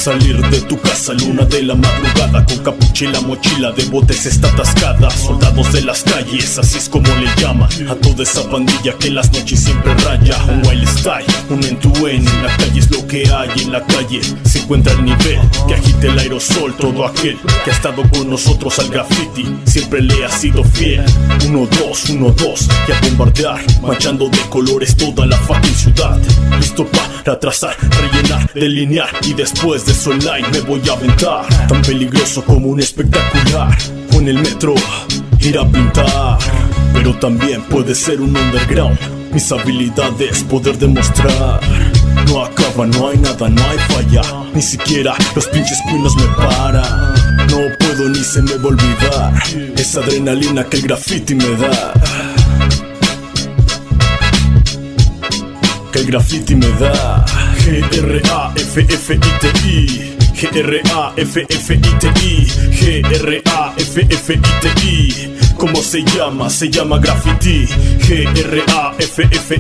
Salir de tu casa, luna de la madrugada, con capucha y la mochila de botes está atascada. Soldados de las calles, así es como le llaman a toda esa pandilla que en las noches siempre raya. Un wild style, un end-to-end, en la calle es lo que hay. En la calle se encuentra el nivel que agite el aerosol. Todo aquel que ha estado con nosotros al graffiti siempre le ha sido fiel. 1-2, y a bombardear, manchando de colores toda la fucking ciudad. Listo para trazar, rellenar, delinear, y después de eso online me voy a aventar. Tan peligroso como un espectacular, o en el metro ir a pintar. Pero también puede ser un underground, mis habilidades poder demostrar. No acaba, no hay nada, no hay falla, ni siquiera los pinches cuinos me paran. No puedo ni se me va a olvidar esa adrenalina que el graffiti me da. Que el graffiti me da. G-R-A-F-F-I-T-I, G-R-A-F-F-I-T-I, G-R-A-F-F-I-T-I. ¿Cómo se llama? Se llama graffiti. G-R-A-F-F-I-T-I,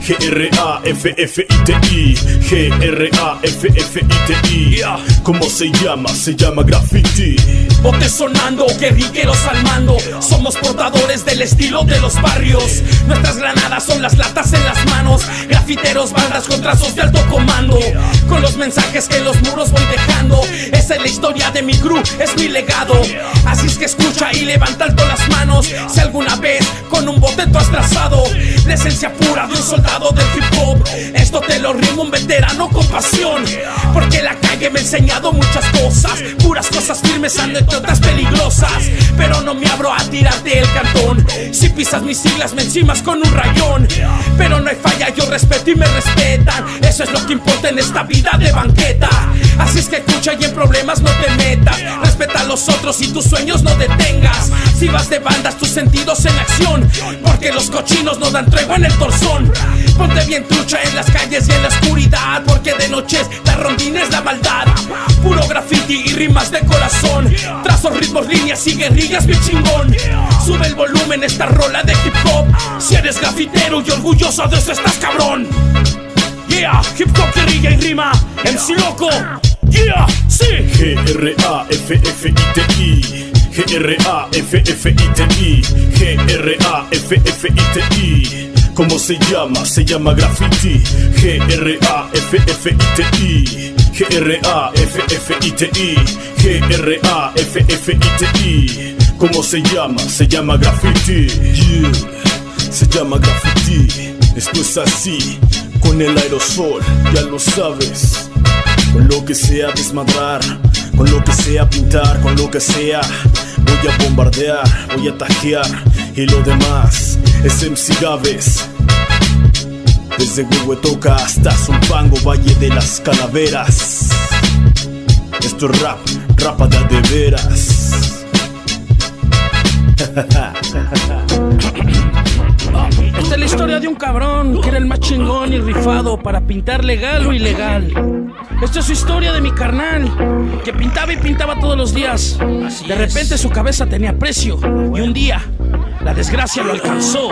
G-R-A-F-F-I-T-I, G-R-A-F-F-I-T-I. ¿Cómo se llama? Se llama graffiti. Botes sonando, guerrilleros al mando, somos portadores del estilo de los barrios. Nuestras granadas son las latas en las manos, grafiteros, bandas con trazos de alto comando, con los mensajes que en los muros voy dejando. Esa es la historia de mi crew, es mi legado. Así es que escucha y levanta alto las manos si alguna vez con un bote tú has trazado la esencia pura de un soldado del hip hop. Esto te lo rimo un veterano con pasión, porque la calle me ha enseñado muchas cosas, puras cosas firmes, anécdotas peligrosas. Pero no me abro a tirarte el cantón, si pisas mis siglas me encimas con un rayón. Pero no hay falla, yo respeto y me respetan, eso es lo que importa en esta vida de banqueta. Así es que escucha y en problemas no te metas, respeta a los otros y tus sueños no detengas. Si vas de bandas, tus sentidos en acción, porque los cochinos no dan tregua en el torzón. Ponte bien trucha en las calles y en la oscuridad, porque de noche la rondina es la maldad. Puro graffiti y rimas de corazón, trazo ritmos, líneas y guerrillas bien chingón. Sube el volumen, esta rola de hip hop, si eres grafitero y orgulloso de eso estás cabrón. Yeah, hip hop, guerrilla y rima, MC Loco. Yeah, sí. G-R-A-F-F-I-T-I, G-R-A-F-F-I-T-I, G-R-A-F-F-I-T-I. ¿Cómo se llama? Se llama graffiti. G-R-A-F-F-I-T-I, G-R-A-F-F-I-T-I, G-R-A-F-F-I-T-I. ¿Cómo se llama? Se llama graffiti. Yeah. Se llama graffiti. Esto es así, con el aerosol, ya lo sabes. Con lo que sea desmadrar, con lo que sea pintar, con lo que sea voy a bombardear, voy a tajear, y lo demás es MC Gaves. Desde Huehuetoca hasta Zumpango, Valle de las Calaveras. Esto es rap, rapa de veras. Esta es la historia de un cabrón que era el más chingón y rifado para pintar legal o ilegal. Esta es su historia de mi carnal, que pintaba y pintaba todos los días. De repente su cabeza tenía precio y un día la desgracia lo alcanzó.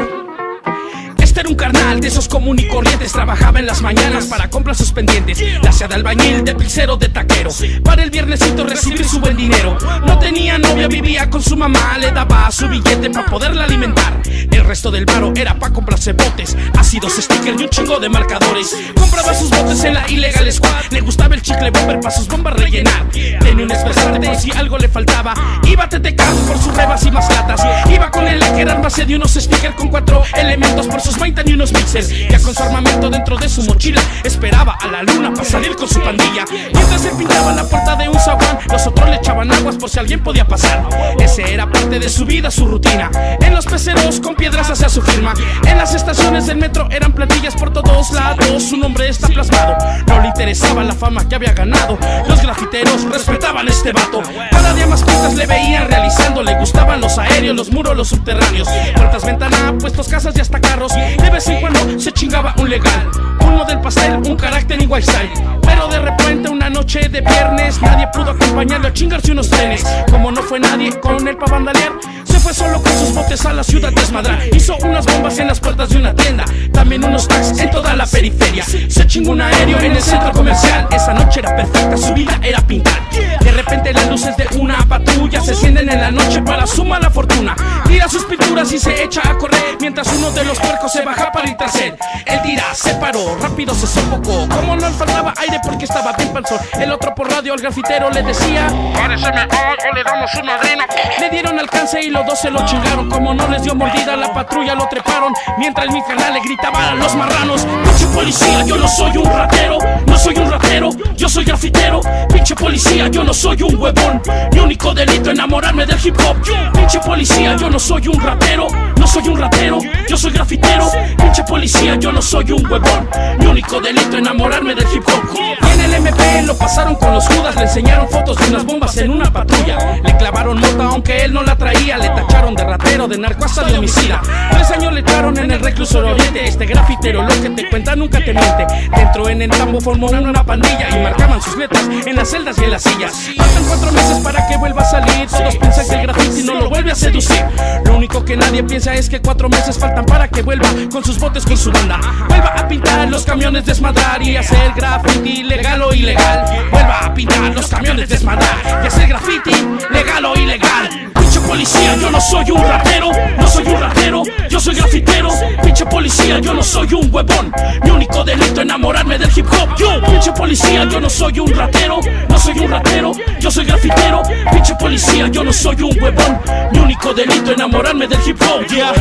Este era un carnal de esos común y corrientes, trabajaba en las mañanas para comprar sus pendientes, la hacía de albañil, de pizzero, de taquero, para el viernesito recibir su buen dinero. No tenía novia, vivía con su mamá, le daba su billete para poderla alimentar. El resto del varo era para comprarse botes, ácidos, stickers y un chingo de marcadores. Compraba sus botes en la Illegal Squad, le gustaba el chicle bomber para sus bombas rellenar. Tenía un expresante por si algo le faltaba, iba a TTK por sus rebas y más latas. Iba con el que era base de unos stickers con 4 elementos por sus 20 y unos mixers. Ya con su armamento dentro de su mochila, esperaba a la luna para salir con su pandilla. Mientras se pintaba la puerta de un zaguán, los otros le echaban aguas por si alguien podía pasar. Ese era parte de su vida, su rutina. En los peceros con piedras hacía su firma. En las estaciones del metro eran plantillas por todos lados, su nombre está plasmado. No le interesaba la fama que había ganado, los grafiteros respetaban a este vato. Cada día más pintas le veían realizando, le gustaban los aéreos, los muros, los subterráneos, puertas, ventanas, puestos, casas y hasta carros. De vez en cuando se chingaba un legal, uno del pastel, un carácter y wild style. Pero de repente una noche de viernes nadie pudo acompañarlo a chingarse unos trenes. Como no fue nadie con él pa' vandalear, se fue solo con sus botes a la ciudad desmadrar. Hizo unas bombas en las puertas de una tienda, también unos taxis en toda la periferia. Se chingó un aéreo en el centro comercial. Esa noche era perfecta, su vida era pintar. De repente las luces de una patrulla se encienden en la noche para su mala fortuna. Tira sus pinturas y se echa a correr, mientras uno de los puercos se baja para ir tras él. Él tira, se paró, rápido se sofocó. Como no le faltaba aire porque estaba bien panzón. El otro por radio al grafitero le decía: páreceme hoy o le damos una madrina. Le dieron alcance y los dos se lo chingaron. Como no les dio mordida, la patrulla lo treparon, mientras mi canal le gritaba a los marranos: pinche policía, yo no soy un ratero, no soy un ratero, yo soy grafitero. Pinche policía, yo no soy un huevón, mi único delito enamorarme del hip hop. Pinche policía, yo no soy un ratero, no soy un ratero, yo soy grafitero. Pinche policía, yo no soy un huevón, mi único delito enamorarme del hip hop. Y en el MP lo pasaron con los Judas, le enseñaron fotos de unas bombas en una patrulla. Le clavaron mota aunque él no la traía, le tacharon de ratero, de narco hasta de homicida. 3 años le echaron en el reclusorio oriente. Este grafitero, lo que te cuenta nunca te miente. Dentro en el tambo formó una pandilla y marcaban sus letras en las celdas y en las sillas. Faltan 4 meses para que vuelva a salir. Todos piensan que el graffiti no lo vuelve a seducir. Lo único que nadie piensa es que 4 meses faltan para que vuelva con sus botes, con su banda. Vuelva a pintar los camiones, desmadrar y hacer graffiti legal o ilegal. Vuelva a pintar los camiones, desmadrar y hacer graffiti legal o ilegal. Pinche policía, yo no soy un ratero, no soy un ratero, yo soy grafitero. Pinche policía, yo no soy un huevón, mi único delito enamorarme del hip hop. Yo, pinche policía, yo no soy un ratero, no soy un ratero, yo soy grafitero. Pinche policía, yo no soy un huevón, mi único delito enamorarme del hip hop. Yeah.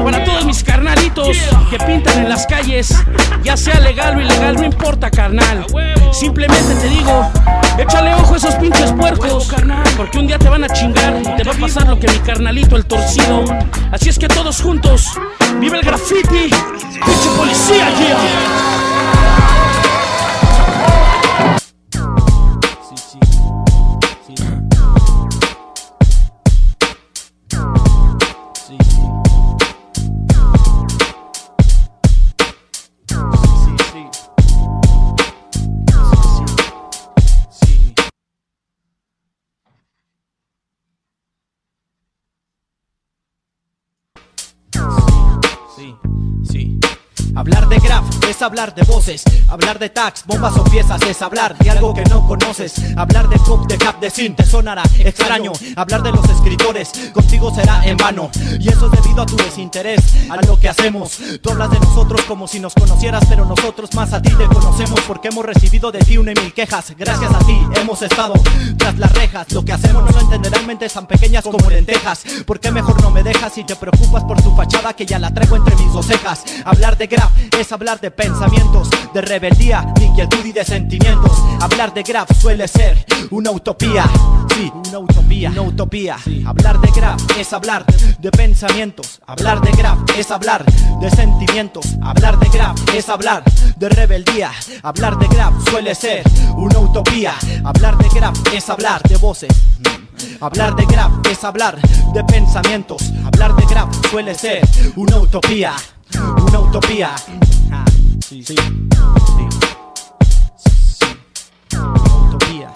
Para todos mis carnalitos que pintan en las calles, ya sea legal o ilegal, no importa, carnal. Simplemente te digo, échale ojo a esos pinches puercos, porque un día te van a chingar y te va a pasar lo que mi carnalito el torcido. Así es que todos juntos, vive el graffiti, pinche policía, yeah. Hablar de graf es hablar de voces, hablar de tags, bombas o piezas es hablar de algo que no conoces. Hablar de pop, de cap, de sin te sonará extraño. Hablar de los escritores, contigo será en vano. Y eso es debido a tu desinterés, a lo que hacemos. Tú hablas de nosotros como si nos conocieras, pero nosotros más a ti te conocemos, porque hemos recibido de ti 1,000 quejas. Gracias a ti hemos estado tras las rejas. Lo que hacemos no lo entenderán mentes tan pequeñas como lentejas. ¿Por qué mejor no me dejas si te preocupas por tu fachada que ya la traigo entre mis dos cejas? Hablar de graf es hablar de pensamientos, de rebeldía, de inquietud y de sentimientos. Hablar de graf suele ser una utopía. Sí, una utopía, una utopía. Sí. Hablar de graf es hablar de pensamientos. Hablar de graf es hablar de sentimientos. Hablar de graf es hablar de rebeldía. Hablar de graf suele ser una utopía. Hablar de graf es hablar de voces. Hablar de graf es hablar de pensamientos. Hablar de graf suele ser una utopía. Una utopía. Sí, sí, sí, sí. Utopía.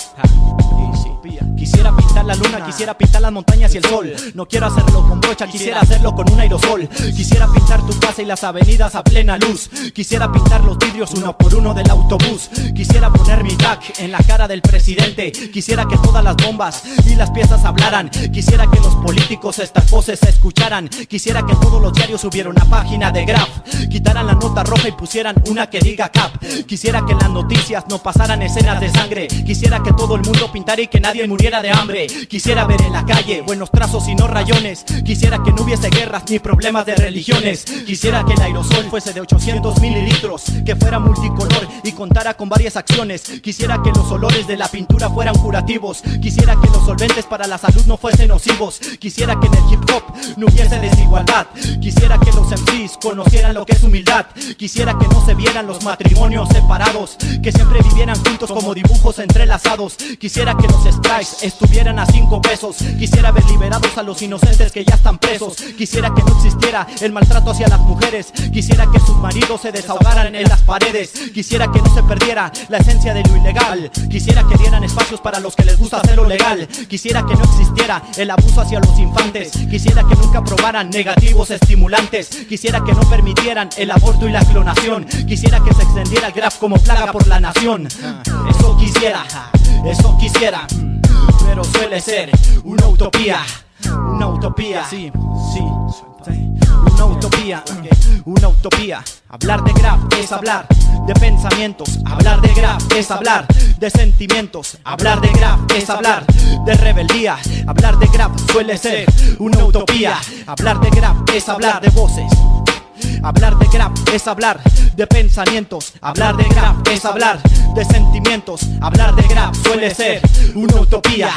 Quisiera pintar la luna, quisiera pintar las montañas y el sol. No quiero hacerlo con brocha, quisiera hacerlo con un aerosol. Quisiera pintar tu casa y las avenidas a plena luz. Quisiera pintar los vidrios uno por uno del autobús. Quisiera poner mi tag en la cara del presidente. Quisiera que todas las bombas y las piezas hablaran. Quisiera que los políticos estas voces se escucharan. Quisiera que todos los diarios hubiera una página de graf. Quitaran la nota roja y pusieran una que diga cap. Quisiera que en las noticias no pasaran escenas de sangre. Quisiera que todo el mundo pintara y que nadie muriera de hambre. Quisiera ver en la calle buenos trazos y no rayones. Quisiera que no hubiese guerras ni problemas de religiones. Quisiera que el aerosol fuese de 800 mililitros, que fuera multicolor y contara con varias acciones. Quisiera que los olores de la pintura fueran curativos. Quisiera que los solventes para la salud no fuesen nocivos. Quisiera que en el hip hop no hubiese desigualdad. Quisiera que los MCs país conocieran lo que es humildad. Quisiera que no se vieran los matrimonios separados, que siempre vivieran juntos como dibujos entrelazados. Quisiera que los strikes estuvieran a 5 pesos. Quisiera ver liberados a los inocentes que ya están presos. Quisiera que no existiera el maltrato hacia las mujeres. Quisiera que sus maridos se desahogaran en las paredes. Quisiera que no se perdiera la esencia de lo ilegal. Quisiera que dieran espacios para los que les gusta hacerlo legal. Quisiera que no existiera el abuso hacia los infantes. Quisiera que nunca probaran negativos estimulantes. Quisiera que no permitieran el aborto y la clonación. Quisiera que se extendiera el graf como plaga por la nación. Eso quisiera, pero suele ser una utopía. Una utopía, sí, una utopía, una utopía. Hablar de graf es hablar de pensamientos. Hablar de graf es hablar de sentimientos. Hablar de graf es hablar de rebeldía. Hablar de graf suele ser una utopía. Hablar de graf es hablar de voces. Hablar de graf es hablar de pensamientos. Hablar de graf es hablar de sentimientos. Hablar de graf suele ser una utopía.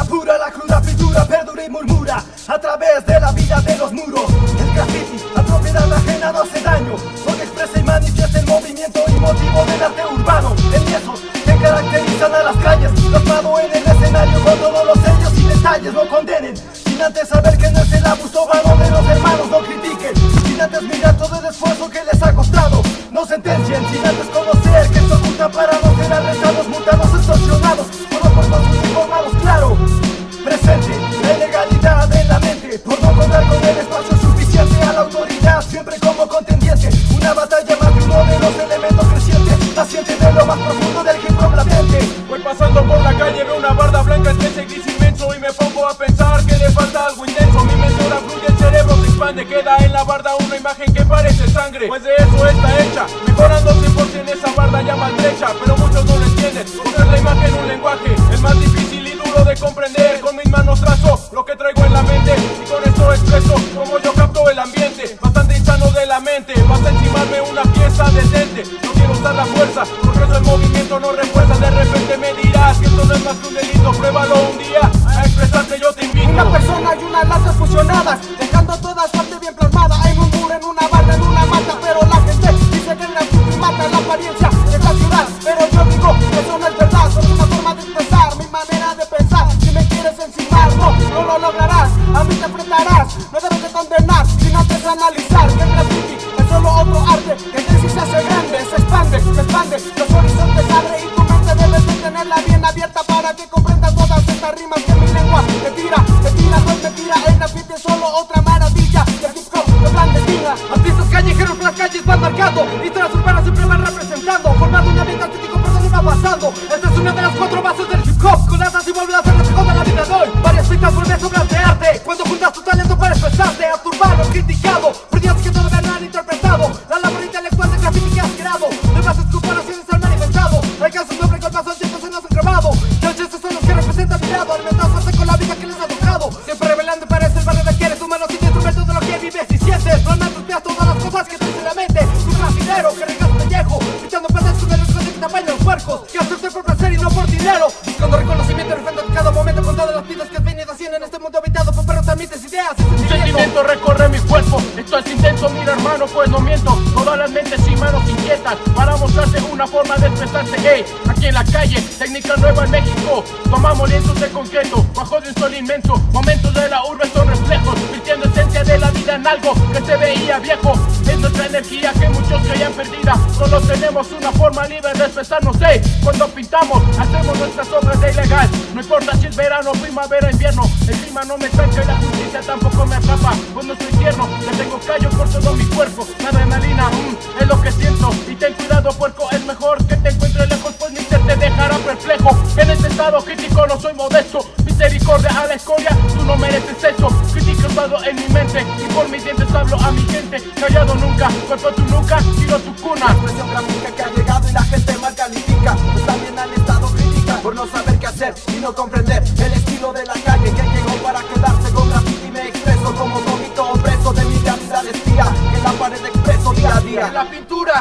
Pura, la cruda pintura perdura y murmura a través de la vida de los muros. El graffiti a propiedad ajena no hace daño, porque expresa y manifiesta el movimiento y motivo del arte urbano. En lienzos que caracterizan a las calles, plasmado en el escenario con todos los sellos y detalles. No condenen, sin antes saber que no es el abuso vano de los hermanos. No critiquen, sin antes mirar todo el esfuerzo que les ha costado. No sentencien, sin antes conocer que se ocultan para no ser arrestados, multados, extorsionados, todos por todos uniformados, claro. Presente, la ilegalidad en la mente, por no contar con el espacio suficiente a la autoridad, siempre como contendiente. Una batalla más de uno de los elementos crecientes, naciente de lo más profundo del hip hop latente. Voy pasando por la calle, veo una barda blanca entre ese gris inmenso y me pongo a pensar que le falta algo intenso. Mi mente ahora fluye, el cerebro se expande, queda en la barda una imagen que parece sangre, pues de eso está hecha, mejorando 100% esa barda ya maltrecha. Pero muchos no lo entienden, porque es la imagen un lenguaje, el más difícil y duro de comprender. Con mis manos trazo lo que traigo en la mente y con esto expreso como yo capto el ambiente. Bastante insano de la mente, vas a encimarme una pieza decente. No quiero usar la fuerza, porque eso el movimiento no refuerza. De repente me dirás que esto no es más que un delito, pruébalo un día, a expresarte yo te invito. Una persona y unas lanzas fusionadas, dejando toda parte bien plasmada en un muro, en una barra, en una mata. Pero la gente dice que el graffiti mata la apariencia de esta ciudad, pero yo digo que eso no es verdad, solo es una forma de expresar mi manera de pensar. Si me quieres encimar, no lo lograrás, a mí te enfrentarás. No debes de condenar, sino antes de analizar que el graffiti es solo otro arte que crece y se hace grande, se expande, los horizontes abre y tu mente debes de tenerla bien abierta para que comprendas todas estas rimas que mi lengua te tira, no es mentira. El graffiti es solo otra maravilla del hip hop, no clandestina. Artistas callejeros, las calles van marcando, historias urbanas siempre van representando, formando un ambiente artístico por donde va pasando. Esta es una de las 4 bases del hip hop, con las y vuelve a ser reflejo de la vida de hoy. Varias pistas vuelven sobre de arte, cuando juntas tu talento para expresarte, a tu urbano criticado por días que todavía no han interpretado la labor intelectual de graffiti que has creado. De bases comparaciones han manifestado, alcanza un nombre con el paso del tiempo se nos han grabado. Judges son los que representan mi lado, alimentados con la vida que les ha tocado, siempre revelando parece el barrio de que eres humano sin instrumento de lo que vives y sientes. No tus pies todas las cosas que traes en la mente, un grafinero que regas pellejo, echando pedazos con el recuerdo que te apañan los puercos, que hacerte por placer y no por dinero, buscando reconocimiento en cada momento con todas las vidas que has venido haciendo en este mundo habitado por perros, transmites ideas y un sentimiento recorre mi cuerpo, esto es intenso, mira hermano, pues no miento. Todas las mentes y manos inquietas para mostrarte una forma de expresarse. Hey, aquí en la calle, técnica nueva en México, tomamos lienzos de concreto, bajo de un sol inmenso. Momentos de la urbe son reflejos, virtiendo esencia de la vida en algo que se veía viejo. Es nuestra energía que muchos creían perdida, solo tenemos una forma libre de expresarnos. Hey, cuando pintamos, hacemos nuestras obras de ilegal, no importa si es verano, primavera, invierno. El clima no me tranca y la justicia tampoco me atrapa, pues no soy tierno, le tengo callo por todo mi cuerpo. La adrenalina, es lo que siento, y ten cuidado puerco, es mejor que te encuentres lejos, pues mi ser te dejará perplejo. En este estado crítico no soy modesto, misericordia a la escoria, tú no mereces eso. Crítico estado en mi mente, y por mis dientes hablo a mi gente. Callado nunca, cuerpo tu nuca, tiro tu cuna. La expresión gráfica que ha llegado y la gente mal califica, pues también han estado crítica por no saber qué hacer y no comprender el estilo de la calle que llegó para quedarse con la Preso como vómito, preso de mi realidad espía, que en la pared expreso día a día. En la pintura